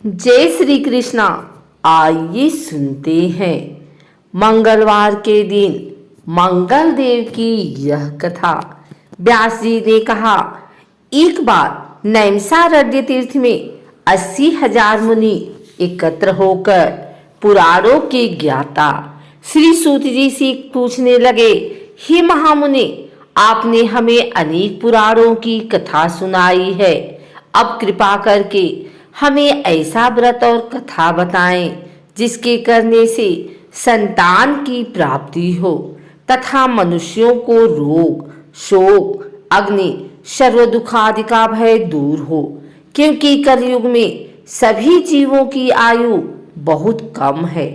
जय श्री कृष्णा। आइए सुनते हैं मंगलवार के दिन मंगल देव की यह कथा। व्यास जी ने कहा, एक बार नैमिषारण्य तीर्थ में 80,000 मुनि एकत्र होकर पुराणों के ज्ञाता श्री सूत जी से पूछने लगे, हे महामुनि, आपने हमें अनेक पुराणों की कथा सुनाई है। अब कृपा करके हमें ऐसा व्रत और कथा बताएं जिसके करने से संतान की प्राप्ति हो तथा मनुष्यों को रोग, शोक, अग्नि, सर्व दुखादि का भय दूर हो, क्योंकि कलयुग में सभी जीवों की आयु बहुत कम है।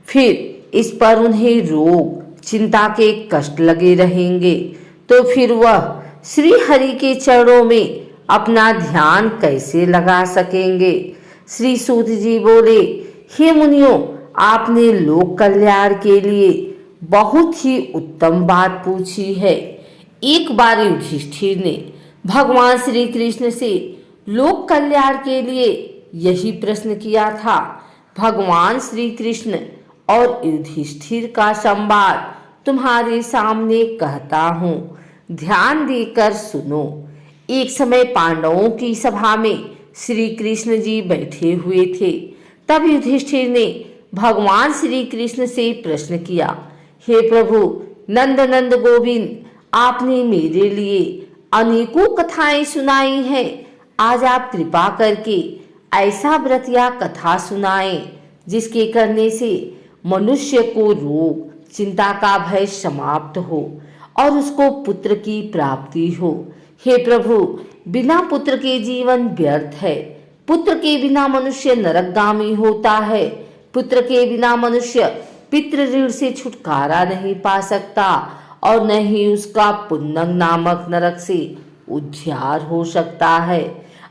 फिर इस पर उन्हें रोग, चिंता के कष्ट लगे रहेंगे, तो फिर वह श्री हरि के चरणों में अपना ध्यान कैसे लगा सकेंगे। श्री सूत जी बोले, हे मुनियों, आपने लोक कल्याण के लिए बहुत ही उत्तम बात पूछी है। एक बार युधिष्ठिर ने भगवान श्री कृष्ण से लोक कल्याण के लिए यही प्रश्न किया था। भगवान श्री कृष्ण और युधिष्ठिर का संवाद तुम्हारे सामने कहता हूँ, ध्यान देकर सुनो। एक समय पांडवों की सभा में श्री कृष्ण जी बैठे हुए थे। तब युधिष्ठिर ने भगवान श्री कृष्ण से प्रश्न किया, हे प्रभु नंद नंद गोविंद, आपने मेरे लिए अनेकों कथाएं सुनाई हैं। आज आप कृपा करके ऐसा व्रत या कथा सुनाएं जिसके करने से मनुष्य को रोग, चिंता का भय समाप्त हो और उसको पुत्र की प्राप्ति हो। हे प्रभु, बिना पुत्र के जीवन व्यर्थ है। पुत्र के बिना मनुष्य नरकगामी होता है। पुत्र के बिना मनुष्य पितृ ऋण से छुटकारा नहीं पा सकता और न ही उसका पुन्नग नामक नरक से उद्धार हो सकता है।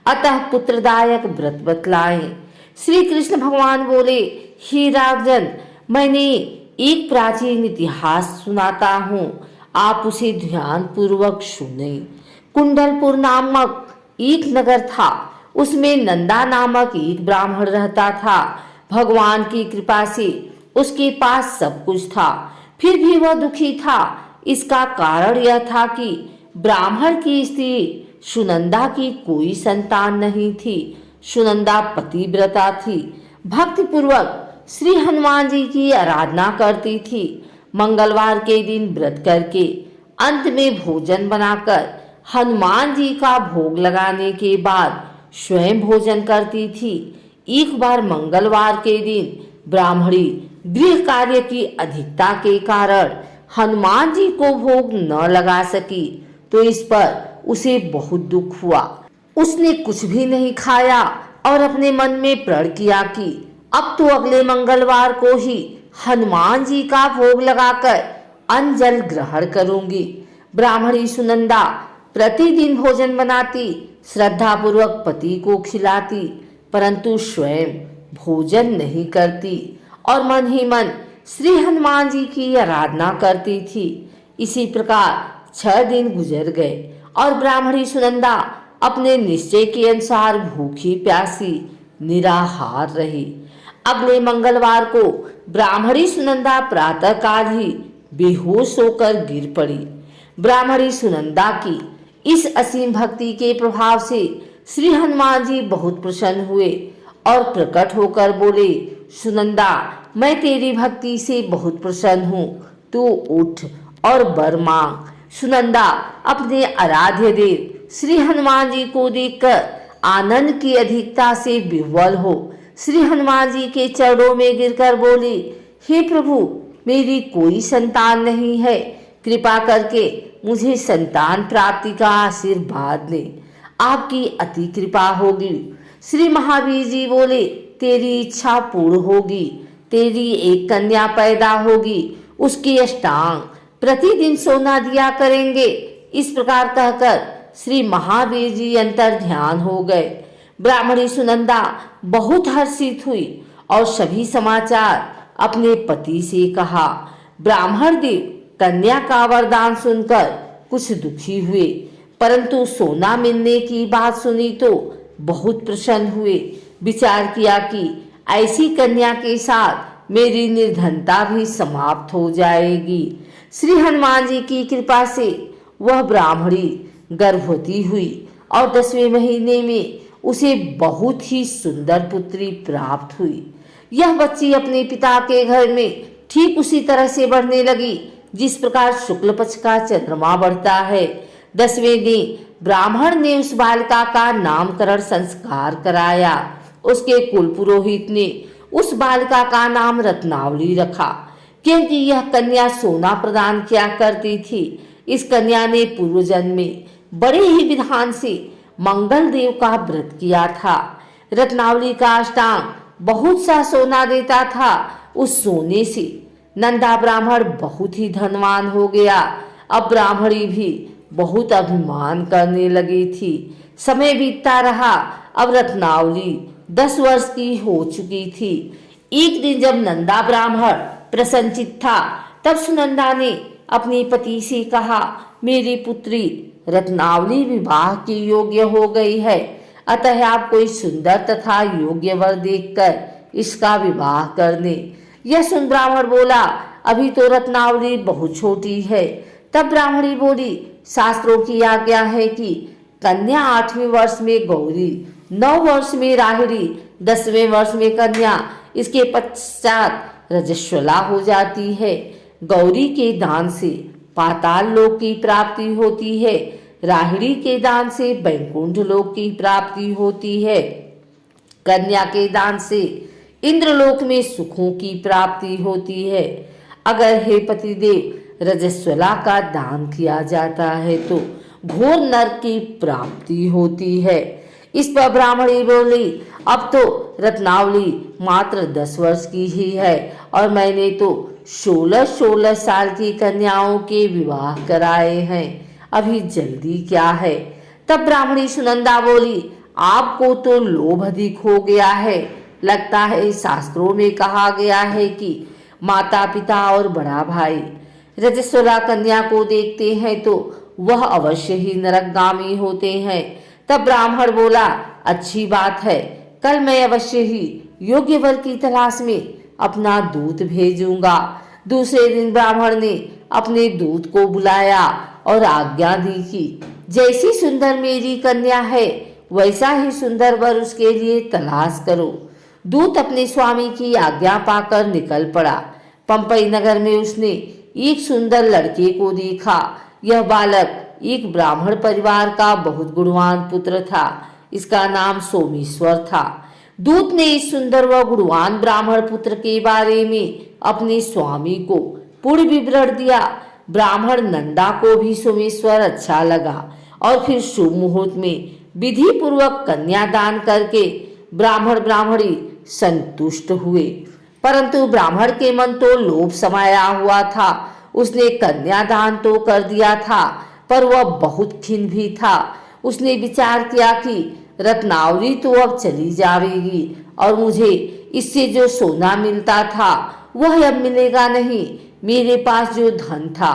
अतः पुत्रदायक व्रत बतलाएं। श्री कृष्ण भगवान बोले, हे राजन, मैंने एक प्राचीन इतिहास सुनाता हूँ, आप उसे ध्यान पूर्वक सुने। कुंडलपुर नामक एक नगर था, उसमें नंदा नामक एक ब्राह्मण रहता था। भगवान की कृपा से उसके पास सब कुछ था, फिर भी वह दुखी था। इसका कारण यह था कि ब्राह्मण की स्त्री सुनंदा की कोई संतान नहीं थी। सुनंदा पतिव्रता थी, भक्ति पूर्वक श्री हनुमान जी की आराधना करती थी। मंगलवार के दिन व्रत करके अंत में भोजन बनाकर हनुमान जी का भोग लगाने के बाद स्वयं भोजन करती थी। एक बार मंगलवार के दिन ब्राह्मणी गृह कार्य की अधिकता के कारण हनुमान जी को भोग न लगा सकी, तो इस पर उसे बहुत दुख हुआ। उसने कुछ भी नहीं खाया और अपने मन में प्रण किया कि अब तो अगले मंगलवार को ही हनुमान जी का भोग लगाकर अन्न जल ग्रहण करूंगी। ब्राह्मणी सुनंदा प्रतिदिन भोजन बनाती, श्रद्धा पूर्वक पति को खिलाती, परंतु स्वयं भोजन नहीं करती और मन ही मन श्री हनुमान जी की आराधना करती थी। इसी प्रकार 6 दिन गुजर गए और ब्राह्मणी सुनंदा अपने निश्चय के अनुसार भूखी प्यासी निराहार रही। अगले मंगलवार को ब्राह्मणी सुनंदा प्रातःकाल ही बेहोश होकर गिर पड़ी। ब्राह्मणी सुनंदा की इस असीम भक्ति के प्रभाव से श्री हनुमान जी बहुत प्रसन्न हुए और प्रकट होकर बोले, सुनंदा, मैं तेरी भक्ति से बहुत प्रसन्न हूँ, तू उठ और वर मांग। सुनंदा अपने आराध्य देव श्री हनुमान जी को देखकर आनंद की अधिकता से विह्वल हो श्री हनुमान जी के चरणों में गिरकर बोली, हे प्रभु, मेरी कोई संतान नहीं है, कृपा करके मुझे संतान प्राप्ति का आशीर्वाद दे, आपकी अति कृपा होगी। श्री महावीर जी बोले, तेरी इच्छा पूर्ण होगी, तेरी एक कन्या पैदा होगी, उसके अष्टांग प्रतिदिन सोना दिया करेंगे। इस प्रकार कहकर श्री महावीर जी अंतर ध्यान हो गए। ब्राह्मणी सुनंदा बहुत हर्षित हुई और सभी समाचार अपने पति से कहा। ब्राह्मण देव कन्या का वरदान सुनकर कुछ दुखी हुए, परंतु सोना मिलने की बात सुनी तो बहुत प्रसन्न हुए। विचार किया कि ऐसी कन्या के साथ मेरी निर्धनता भी समाप्त हो जाएगी। श्री हनुमान जी की कृपा से वह ब्राह्मणी गर्भवती हुई और 10वें महीने में उसे बहुत ही सुंदर पुत्री प्राप्त हुई। यह बच्ची अपने पिता के घर में ठीक उसी तरह से बढ़ने लगी जिस प्रकार शुक्ल पक्ष का चंद्रमा बढ़ता है। 10वें दिन ब्राह्मण ने उस बालिका का नामकरण संस्कार कराया। उसके कुल पुरोहित ने उस बालिका का नाम रत्नावली रखा, क्योंकि यह कन्या सोना प्रदान किया करती थी। इस कन्या ने पूर्व जन्म में बड़े ही विधान से मंगल देव का व्रत किया था। रत्नावली का अष्टांग बहुत सा सोना देता था। उस सोने से नंदा ब्राह्मण बहुत ही धनवान हो गया। अब ब्राह्मणी भी बहुत अभिमान करने लगी थी। समय बीतता रहा। अब रत्नावली 10 वर्ष की हो चुकी थी। एक दिन जब नंदा ब्राह्मण प्रसन्नचित्त था, तब सुनंदा ने अपने पति से कहा, मेरी पुत्री रत्नावली विवाह की योग्य हो गई है, अतः आप कोई सुंदर तथा योग्य वर देखकर इसका विवाह कर दें। यह सुन ब्राह्मण बोला, अभी तो रत्नावली बहुत छोटी है। तब ब्राह्मणी बोली, शास्त्रों की आज्ञा है कि कन्या 8वें वर्ष में गौरी, 9 वर्ष में राहिणी, 10वें वर्ष में कन्या, इसके पश्चात रजस्वला हो जाती है। गौरी के दान से पाताल लोक की प्राप्ति होती है, राहिणी के दान से वैकुंठ लोक की प्राप्ति होती है, कन्या के दान से इंद्रलोक में सुखों की प्राप्ति होती है। अगर हे पतिदेव रजस्वला का दान किया जाता है तो घोर नरक की प्राप्ति होती है। इस पर ब्राह्मणी बोली, अब तो रत्नावली मात्र 10 वर्ष की ही है और मैंने तो 16-16 साल की कन्याओं के विवाह कराए हैं, अभी जल्दी क्या है। तब ब्राह्मणी सुनंदा बोली, आपको तो लोभ अधिक हो गया है। लगता है शास्त्रों में कहा गया है कि माता पिता और बड़ा भाई रजस्वला कन्या को देखते हैं तो वह अवश्य ही नरकगामी होते हैं। तब ब्राह्मण बोला, अच्छी बात है, कल मैं अवश्य ही योग्य वर की तलाश में अपना दूत भेजूंगा। दूसरे दिन ब्राह्मण ने अपने दूत को बुलाया और आज्ञा दी कि जैसी सुंदर मेरी कन्या है वैसा ही सुंदर वर उसके लिए तलाश करो। दूत अपने स्वामी की आज्ञा पाकर निकल पड़ा। पंपई नगर में उसने एक सुंदर लड़के को देखा। यह बालक एक ब्राह्मण परिवार का बहुत गुणवान पुत्र था। इसका नाम सोमेश्वर था। दूत ने इस सुंदर व गुणवान ब्राह्मण पुत्र के बारे में अपने स्वामी को पूर्ण विवरण दिया। ब्राह्मण नंदा को भी सोमेश्वर अच्छा लगा और फिर शुभ मुहूर्त में विधि पूर्वक कन्यादान करके ब्राह्मण ब्राह्मणी संतुष्ट हुए। परंतु ब्राह्मण के मन तो लोभ समाया हुआ था। उसने कन्यादान तो कर दिया था, पर वह बहुत खिन्न भी था। उसने विचार किया कि रत्नावली तो अब चली जाएगी और मुझे इससे जो सोना मिलता था वह अब मिलेगा नहीं। मेरे पास जो धन था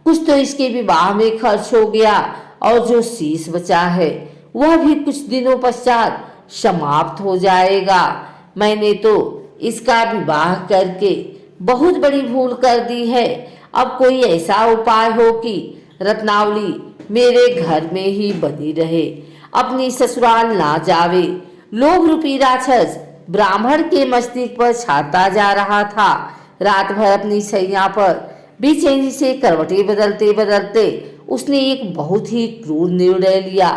कुछ तो इसके विवाह में खर्च हो गया और जो शेष बचा है वह भी कुछ दिनों पश्चात समाप्त हो जाएगा। मैंने तो इसका विवाह करके बहुत बड़ी भूल कर दी है। अब कोई ऐसा उपाय हो कि रत्नावली मेरे घर में ही बनी रहे, अपनी ससुराल ना जावे। लोभ रूपी राक्षस ब्राह्मण के मस्तिष्क पर छाता जा रहा था। रात भर अपनी सैया पर बेचैनी से करवटें बदलते बदलते उसने एक बहुत ही क्रूर निर्णय लिया।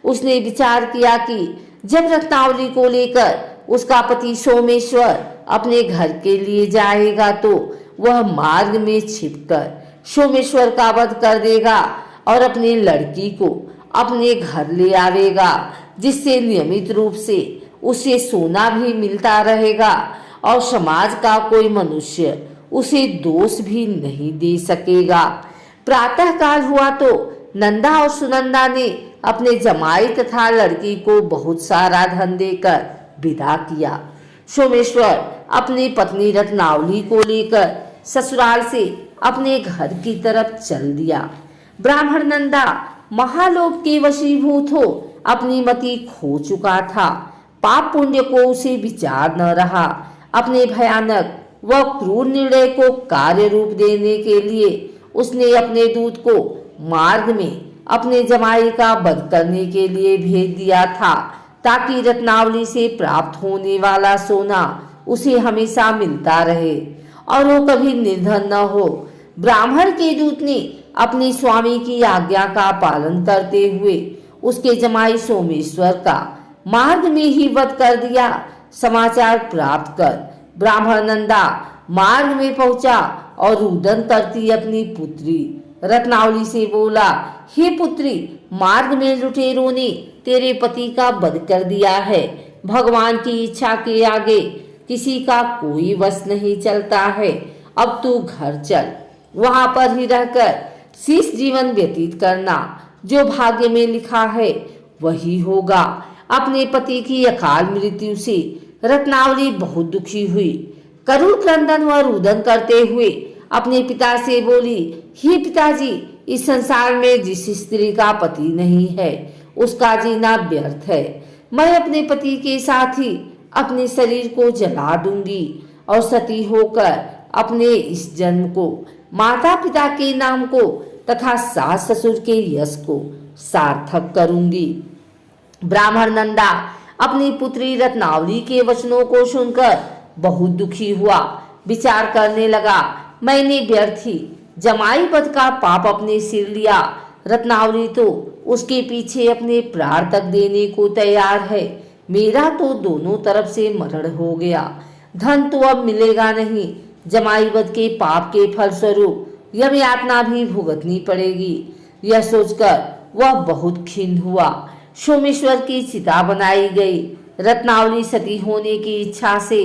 उसने विचार किया कि जब रत्नावली को लेकर उसका पति सोमेश्वर अपने घर के लिए जाएगा तो वह मार्ग में छिपकर सोमेश्वर का वध कर देगा और अपनी लड़की को अपने घर ले आवेगा, जिससे नियमित रूप से उसे सोना भी मिलता रहेगा और समाज का कोई मनुष्य उसे दोष भी नहीं दे सकेगा। प्रातः काल हुआ तो नंदा और सुनंदा ने अपने जमाई तथा लड़की को बहुत सारा धन देकर विदा किया। सोमेश्वर अपनी पत्नी रत्नावली को लेकर ससुराल से अपने घर की तरफ चल दिया। ब्राह्मण नंदा महालोभ के वशीभूत हो अपनी मति खो चुका था। पाप पुण्य को उसे विचार न रहा। अपने भयानक व क्रूर निर्णय को कार्य रूप देने के लिए उसने अपने दूत को मार्ग में अपने जमाई का वध करने के लिए भेज दिया था, ताकि रत्नावली से प्राप्त होने वाला सोना उसे हमेशा मिलता रहे और वो कभी निर्धन न हो। ब्राह्मण के दूत ने अपने स्वामी की आज्ञा का पालन करते हुए उसके जमाई सोमेश्वर का मार्ग में ही वध कर दिया। समाचार प्राप्त कर ब्राह्मण नंदा मार्ग में पहुंचा और रुदन करती अपनी पुत्री रत्नावली से बोला, हे पुत्री, मार्ग में लुटेरों ने तेरे पति का वध कर दिया है। भगवान की इच्छा के आगे किसी का कोई वश नहीं चलता है। अब तू घर चल, वहां पर ही रहकर शेष जीवन व्यतीत करना। जो भाग्य में लिखा है वही होगा। अपने पति की अकाल मृत्यु से रत्नावली बहुत दुखी हुई। करुण क्रंदन व रुदन करते हुए अपने पिता से बोली, हे पिताजी, इस संसार में जिस स्त्री का पति नहीं है उसका जीना व्यर्थ है। मैं अपने पति के साथ ही अपने शरीर को जला दूंगी और सती होकर अपने इस जन्म को, माता पिता के नाम को तथा सास ससुर के यश को सार्थक करूंगी। ब्राह्मण नंदा अपनी पुत्री रत्नावली के वचनों को सुनकर बहुत दुखी हुआ। विचार करने लगा, मैंने व्यर्थ ही जमाई वध का पाप अपने सिर लिया। रत्नावली तो उसके पीछे अपने प्राण तक देने को तैयार है। मेरा तो दोनों तरफ से मरण हो गया। धन तो अब मिलेगा नहीं। जमाई वध के पाप के फलस्वरूप यम यातना भी भुगतनी पड़ेगी। यह सोचकर वह बहुत खिन्न हुआ। सोमेश्वर की चिता बनाई गई। रत्नावली सती होने की इच्छा से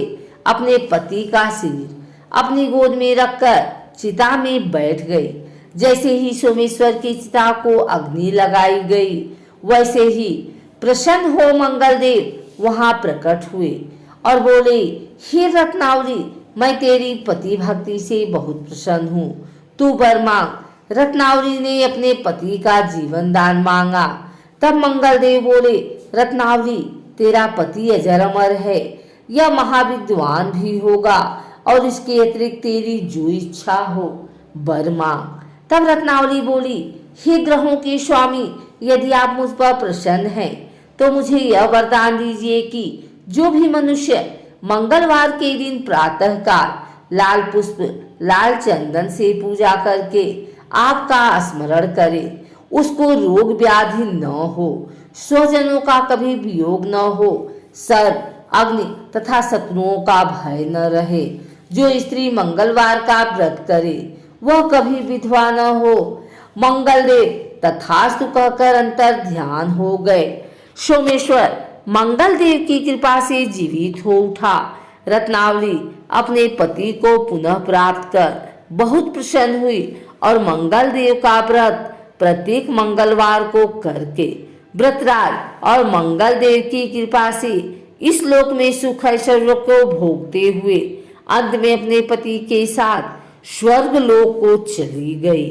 अपने पति का सिर अपनी गोद में रखकर चिता में बैठ गई। जैसे ही सोमेश्वर की चिता को अग्नि लगाई गई, वैसे ही प्रसन्न हो मंगलदेव वहां प्रकट हुए और बोले, हे रत्नावली, मैं तेरी पति भक्ति से बहुत प्रसन्न हूँ, तू वर मांग। रत्नावली ने अपने पति का जीवन दान मांगा। तब मंगलदेव बोले, रत्नावली, तेरा पति अजर अमर है, यह महाविद्वान भी होगा और इसके अतिरिक्त तेरी जो इच्छा हो वर मांग। तब रत्नावली बोली, हे ग्रहों के स्वामी, यदि आप मुझ पर प्रसन्न हैं तो मुझे यह वरदान दीजिए कि जो भी मनुष्य मंगलवार के दिन प्रातः काल लाल पुष्प लाल चंदन से पूजा करके आपका स्मरण करे, उसको रोग व्याधि न हो, स्वजनों का कभी वियोग न हो, सर्प अग्नि तथा शत्रुओं का भय न रहे। जो स्त्री मंगलवार का व्रत करे वह कभी विधवा न हो। मंगलदेव तथास्तु कहकर अंतर ध्यान हो गए। सोमेश्वर मंगलदेव की कृपा से जीवित हो उठा। रत्नावली अपने पति को पुनः प्राप्त कर बहुत प्रसन्न हुई और मंगलदेव का व्रत प्रत्येक मंगलवार को करके व्रतराज और मंगलदेव की कृपा से इस लोक में सुख ऐश्वर्य को भोगते हुए अंत में अपने पति के साथ स्वर्ग लोक को चली गई।